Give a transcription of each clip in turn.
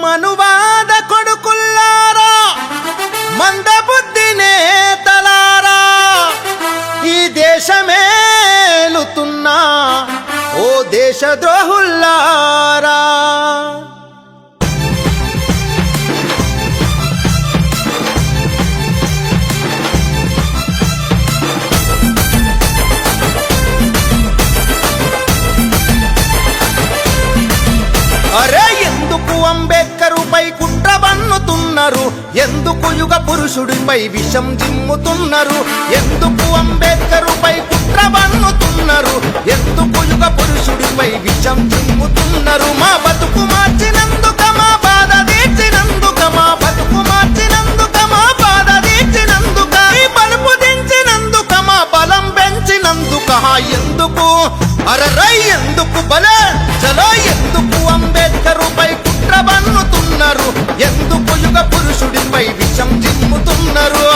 మనువాద కొడుకుల్లారా, మందబుద్ధి నేతలారా, ఈ దేశమేలుతున్నా ఓ దేశద్రోహుల్లారా. అరే ఎందుకు అంబేద్కరుపై కుట్ర బన్నుతున్నారు, ఎందుకు యుగ పురుషుడిపై విషం జిమ్ముతున్నారు, ఎందుకు అంబేద్కరుపై కుట్ర బన్నుతున్నారు, ఎందుకు యుగ పురుషుడిపై విషం జిమ్ముతున్నారు. మా బతుకు మార్చినందుక, మా బాధ తీర్చినందుక, మా బతుకు మార్చినందుక, మా బాధ తీర్చినందుక, ఈ బలుపు దించినందుక, మా బలం పెంచినందుక. ఎందుకు అరరై ఎందుకు బలే చలో, ఎందుకు అంబేద్కరుపై కుట్ర బన్నుతున్నారు, ఎందుకు యుగ పురుషుడిపై విషం జిమ్ముతున్నారు.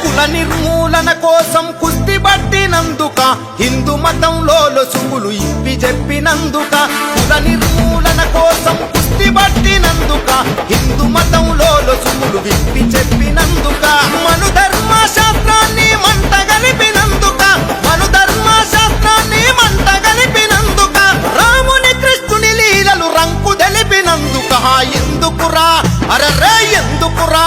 కుల నిర్మూలన కోసం కుస్తీ పట్టినందుక, హిందూ మతంలో లొసుగులు ఇప్పి చెప్పినందుక, కుల నిర్మూలన కోసం కుస్తీ పట్టినందుక, హిందూ మతంలో లొసుగులు విప్పి చెప్పినందుక, మను ధర్మశాస్త్రాన్ని మంట గలిపినందుక, మను ధర్మశాస్త్రాన్ని మంట గలిపినందుక, రాముని కృష్ణుని లీలలు రంకు తెలిపినందుక. ఎందుకురా అరరే ఎందుకురా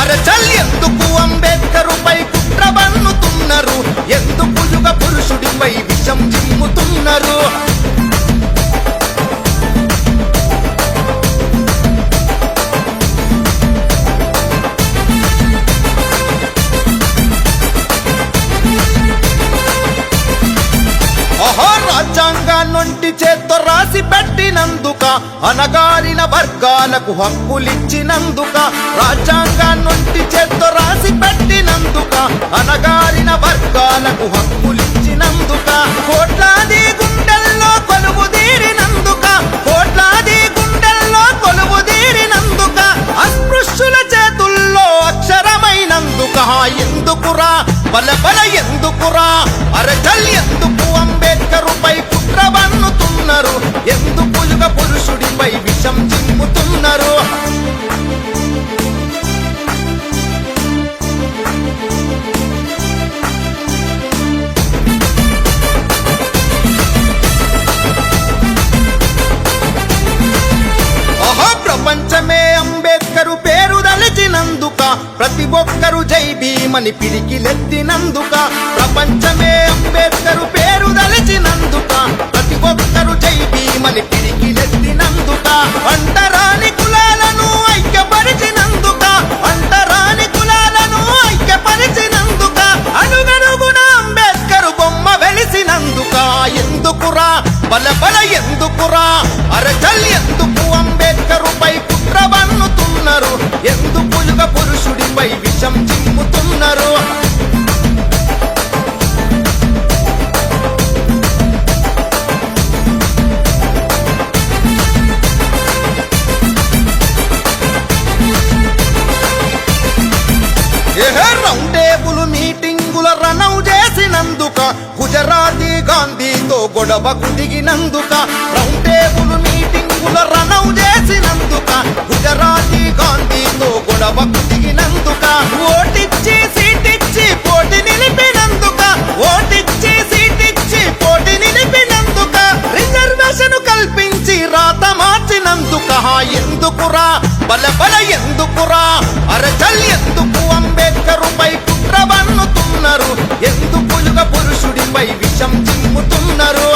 అరచల్, ఎందుకు అంబేద్కరుపై కుట్ర బన్నుతున్నారు, ఎందుకు యుగ పురుషుడిపై విషం జిమ్ముతున్నారు. రాజ్యాంగాన్నొంటి చేత్తో రాసి పెట్టినందుక, అనగారిన వర్గాలకు హక్కులిచ్చినందుక, రాజ్యాంగాన్నొంటి చేత్తో రాసి పెట్టినందుక, అనగారిన వర్గాలకు హక్కులిచ్చినందుక, కోట్లాది గుండెల్లో కొలువు తీరినందుక, కోట్లాది గుండెల్లో కొలువు తీరినందుక, అస్పృశ్యుల చేతుల్లో అక్షరమైనందుక. ఎందుకురా బల బల ఎందుకురా అరచల్, ఎందుకు అంబేద్కరుపై కుట్ర బన్నుతున్నారు, ఎందుకు యుగ పురుషుడిపై విషం జిమ్ముతున్నారు. ప్రపంచమే అంబేద్కరు పేరు దలిచినందుక, ప్రతి ఒక్కరు జై భీమని పిడికిలెత్తినందుక, ప్రపంచమే అంబేద్కరు పేరు దలిచినందుక, ప్రతి ఒక్కరు జై భీమని పిడికిలెత్తినందుక, అంటరాని కులాలను ఐక్యపరిచినందుక, అంటరాని కులాలను ఐక్యపరిచినందుక, అడుగడుగున అంబేద్కరు బొమ్మ వెలిసినందుక. ఎందుకురా బల బల ఎందుకురా అరచల్, ఎందుకు అంబేద్కరుపై కుట్ర బన్నుతున్నారు, ఎందుకు యుగ పురుషుడిపై విషం జిమ్ముతున్నారు. రౌండ్ టేబుల్ మీటింగుల రణం చేసినందుక, గుజరాతీ గాంధీతో గొడవకు దిగినందుక, రౌండ్ టేబుల్ మీటింగుల రణం చేసినందుక, గుజరాతీ గాంధీతో గొడవకు దిగినందుక, ఓటిచ్చి సీటిచ్చి పోటీ నిలిపినందుక, ఓటిచ్చి సీటిచ్చి పోటీ నిలిపినందుక, రిజర్వేషన్ కల్పించి రాత మార్చినందుక. ఎందుకురా బల బల ఎందుకురా అరచల్, ఎందుకు అంబేద్కరుపై కుట్ర బన్నుతున్నారు, ఎందుకు యుగ పురుషుడిపై విషం జిమ్ముతున్నారు.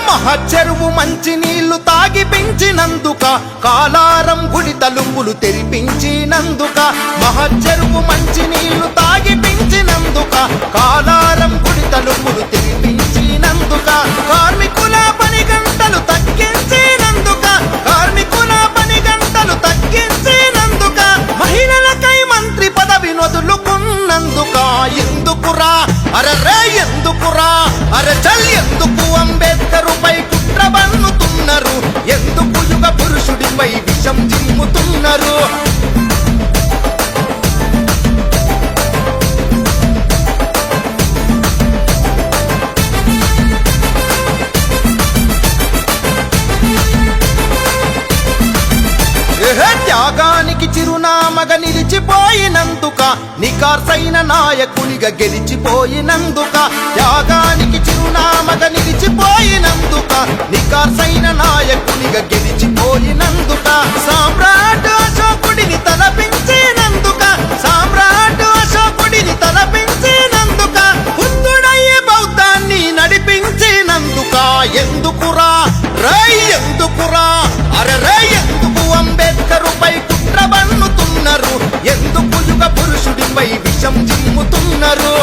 మహచెరువు మంచి నీళ్లు తాగి పెంచినందుక, కాలారం గుడి తలుపులు తెరిపించినందుక, మహచెరువు మంచి నీళ్లు తాగి పెంచినందుక, కాలారం గుడి తలుపులు తెరిపించినందుక, కార్మికుల పని గంటలు తగ్గించినందుక, కార్మికుల పని గంటలు తగ్గించినందుక, మహిళలకై చిరునామగా నిలిచిపోయినందుక నికార్సైన నాయకునిగా గెలిచిపోయినందుక త్యాగానికి చిరునామగా నిలిచిపోయినందుక నికార్సైన నాయకునిగా గెలిచిపోయినందుక సామ్రాట్ అశోకుడిని తలపించినందుక సామ్రాట్ అశోకుడిని తలపించినందుక బుద్ధుడయ్యే బౌద్ధాన్ని నడిపించినందుక ఎందుకురా రై ఎందుకురా అరే ఎందుకు అంబేద్కరుపై కుట్ర బన్నుతున్నారు ఎందుకు యుగ పురుషుడిపై విషం జిమ్ముతున్నారు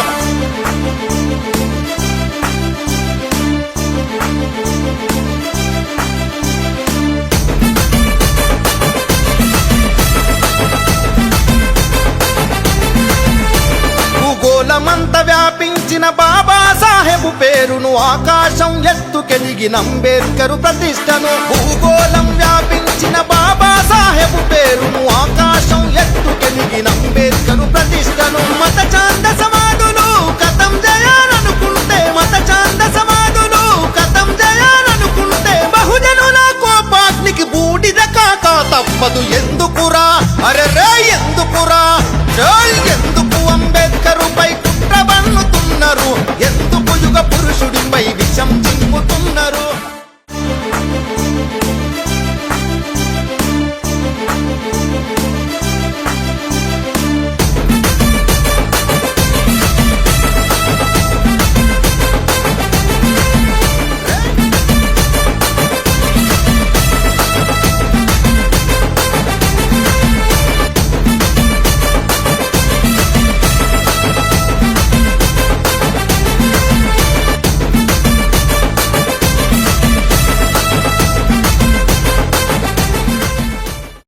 భూగోళమంత వ్యాపించిన బాబాసాహెబు పేరును ఆకాశం ఎత్తుకెదిగిన అంబేద్కరు ప్రతిష్టను భూగోళం వ్యాపించిన బాబాసాహెబు పేరును ఆకాశం ఎత్తు